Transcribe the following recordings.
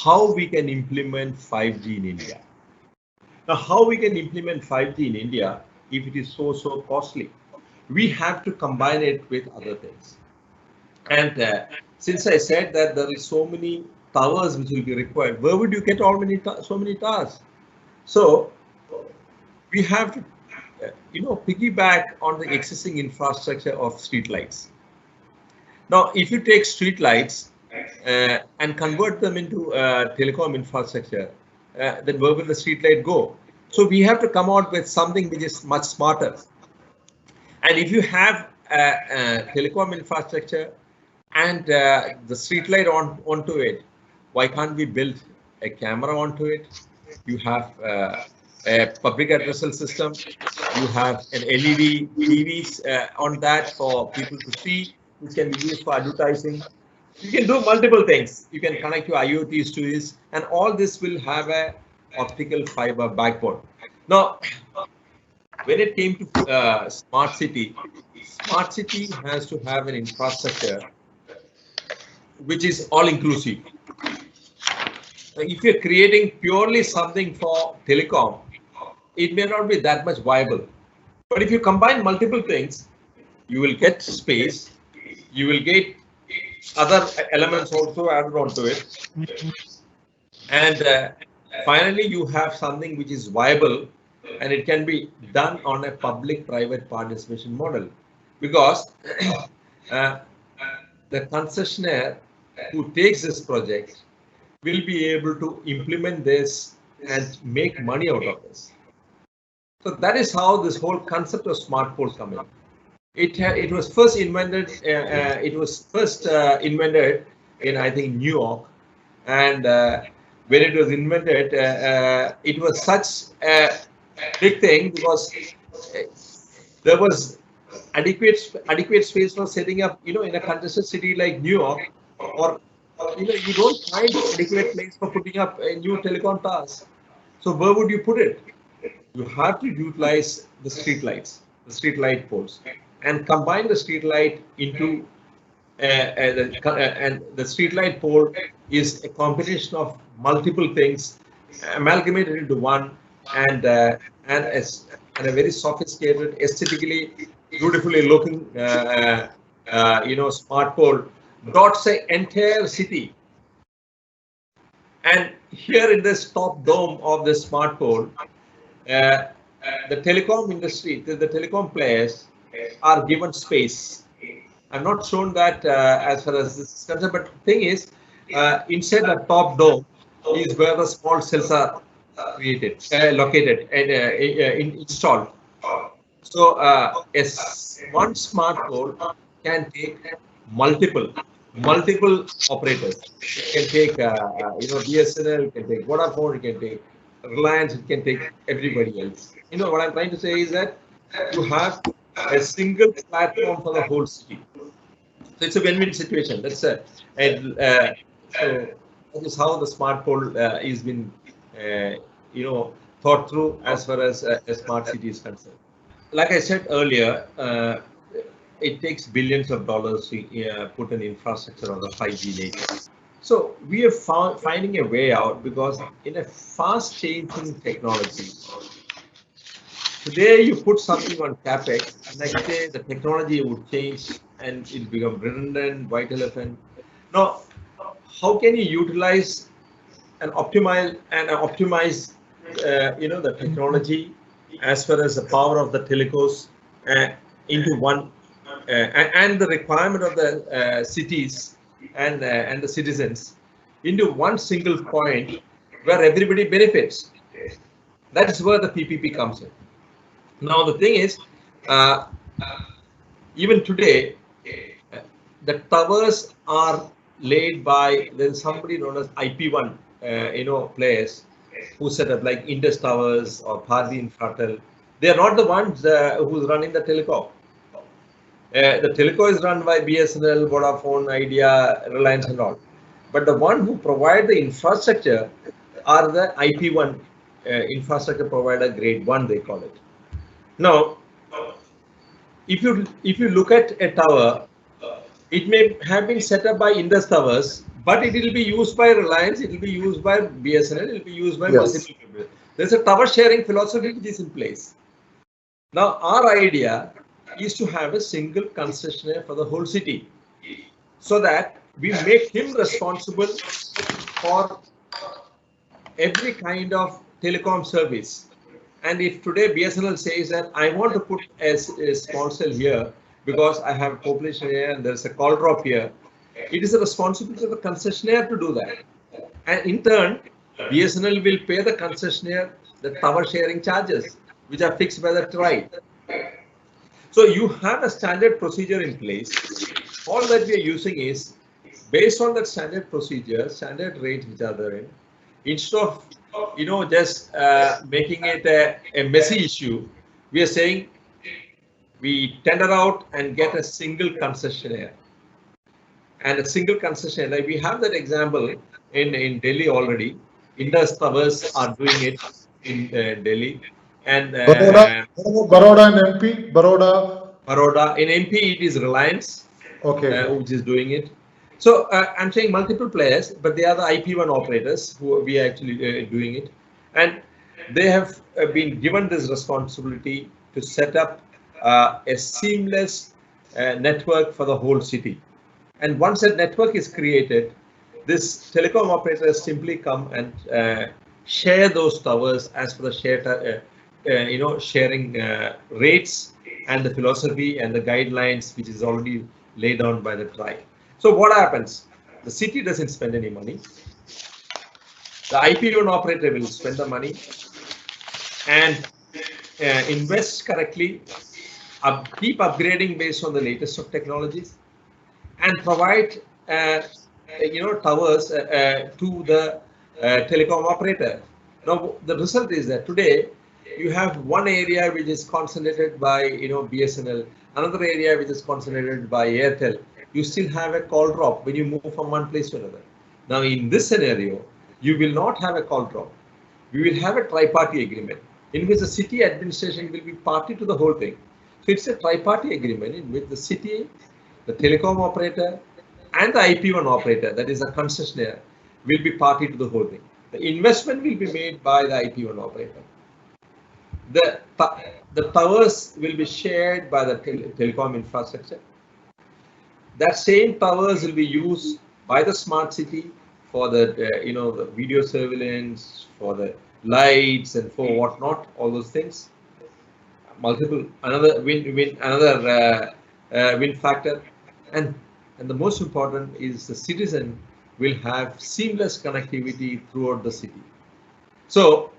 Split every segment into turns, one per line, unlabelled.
how we can implement 5G in India. Now, how we can implement 5G in India if it is so costly? We have to combine it with other things. And since I said that there is so many towers which will be required, where would you get so many towers? So we have to, piggyback on the existing infrastructure of streetlights. Now, if you take streetlights and convert them into telecom infrastructure, then where will the streetlight go? So we have to come out with something which is much smarter. And if you have telecom infrastructure and the streetlight onto it, why can't we build a camera onto it? You have a public addressal system. You have an LED TVs on that for people to see, which can be used for advertising. You can do multiple things. You can connect your IoTs to this, and all this will have a optical fiber backbone. Now, when it came to smart city has to have an infrastructure which is all inclusive. If you're creating purely something for telecom, it may not be that much viable. But if you combine multiple things, you will get space, you will get other elements also added onto it. And finally, you have something which is viable and it can be done on a public-private participation model. Because the concessionaire who takes this project will be able to implement this and make money out of this. So that is how this whole concept of smart poles come in. It was first invented. In, I think, New York, and when it was invented, it was such a big thing because there was adequate space for setting up, in a congested city like New York, or you don't find adequate place for putting up a new telecom towers. So where would you put it? You have to utilize the street lights, the street light poles, and combine the street light into and the street light pole is a combination of multiple things amalgamated into one, and a very sophisticated, aesthetically beautifully looking smart pole dots an entire city. And here in this top dome of the smart pole, the telecom industry, the telecom players are given space. I'm not shown that as far as this is concerned, but the thing is, inside the top dome is where the small cells are created, located, and installed. So one smart pole can take multiple operators. It can take BSNL, it can take Vodafone, it can take Reliance, it can take everybody else. What I'm trying to say is that you have a single platform for the whole city. So it's a win-win situation. That's so that is how the smart pole is been thought through as far as a smart city is concerned. Like I said earlier, it takes billions of dollars to put an infrastructure on the 5G nature. So we are finding a way out, because in a fast changing technology, today you put something on CapEx, next day the technology would change and it become redundant, white elephant. Now, how can you utilize and optimize the technology as far as the power of the telecos into one and the requirement of the cities and the citizens into one single point where everybody benefits? That is where the PPP comes in. Now the thing is, even today, the towers are laid by, there's somebody known as IP1, players who set up like Indus Towers or Bharti Infratel. They are not the ones who's running the telecom. The telecom is run by BSNL, Vodafone, Idea, Reliance and all. But the one who provide the infrastructure are the IP1 infrastructure provider grade 1, they call it. Now, if you look at a tower, it may have been set up by Indus Towers, But it will be used by Reliance, it will be used by BSNL, it will be used by multiple people. There's a tower sharing philosophy which is in place. Now, our idea is to have a single concessionaire for the whole city, so that we make him responsible for every kind of telecom service. And if today BSNL says that I want to put a small cell here because I have a population here and there's a call drop here, it is a responsibility of the concessionaire to do that. And in turn, BSNL will pay the concessionaire the tower sharing charges, which are fixed by the TRAI. So you have a standard procedure in place. All that we are using is based on that standard procedure, standard rates which are there. Instead of just making it a messy issue, we are saying we tender out and get a single concessionaire. And a single concessionaire, like we have that example in Delhi already. Indus Towers are doing it in Delhi. And
Baroda and MP,
Baroda. In MP, it is Reliance, which is doing it. So I'm saying multiple players, but they are the IP1 operators who we are actually doing it. And they have been given this responsibility to set up a seamless network for the whole city. And once that network is created, this telecom operators simply come and share those towers as per the sharing rates and the philosophy and the guidelines which is already laid down by the TRAI. So what happens? The city doesn't spend any money. The IP1 operator will spend the money and invest correctly, keep upgrading based on the latest of technologies, and provide towers to the telecom operator. Now the result is that today you have one area which is concentrated by BSNL, another area which is concentrated by Airtel. You still have a call drop when you move from one place to another. Now in this scenario, you will not have a call drop. We will have a tri-party agreement in which the city administration will be party to the whole thing. So it's a tri-party agreement in which the city, the telecom operator, and the IP1 operator, that is a concessionaire, will be party to the whole thing. The investment will be made by the IP1 operator. The towers will be shared by the telecom infrastructure. That same towers will be used by the smart city for the the video surveillance, for the lights, and for whatnot, all those things. Another win factor, and the most important is the citizen will have seamless connectivity throughout the city. So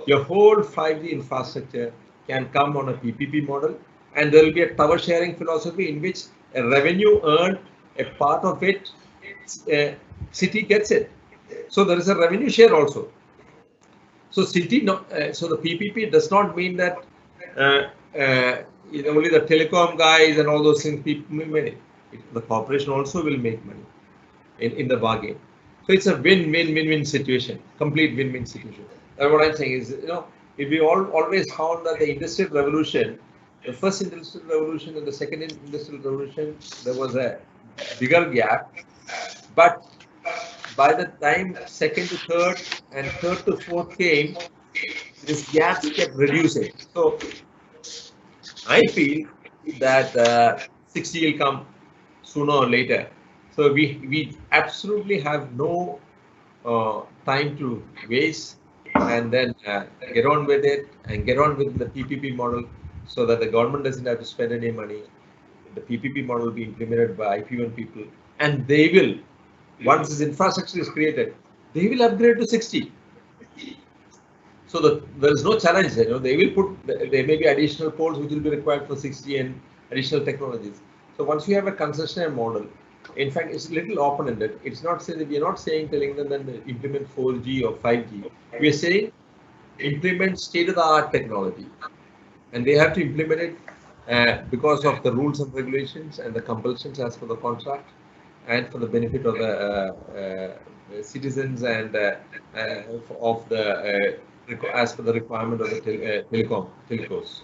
your whole 5G infrastructure can come on a PPP model, and there will be a tower sharing philosophy in which a revenue earned, a part of it, city gets it. So there is a revenue share also. So so the PPP does not mean that only the telecom guys and all those things people make money. The corporation also will make money in the bargain. So it's a win-win-win-win situation, complete win-win situation. And what I'm saying is, if we always found that the industrial revolution, the first industrial revolution and the second industrial revolution, there was a bigger gap, but by the time second to third and third to fourth came, this gap kept reducing. So I feel that 6G will come sooner or later. So we absolutely have no time to waste, and then get on with it and get on with the PPP model, so that the government doesn't have to spend any money. The PPP model will be implemented by IP1 people, and they will, once this infrastructure is created, they will upgrade to 6G. So there is no challenge there. They will put, there may be additional poles which will be required for 6G and additional technologies. So once you have a concessionaire model, in fact, it's a little open-ended. It's not saying that we are not telling them that implement 4G or 5G. We are saying implement state-of-the-art technology, and they have to implement it because of the rules and regulations and the compulsions as per the contract, and for the benefit of the citizens and of the as per the requirement of the telecos.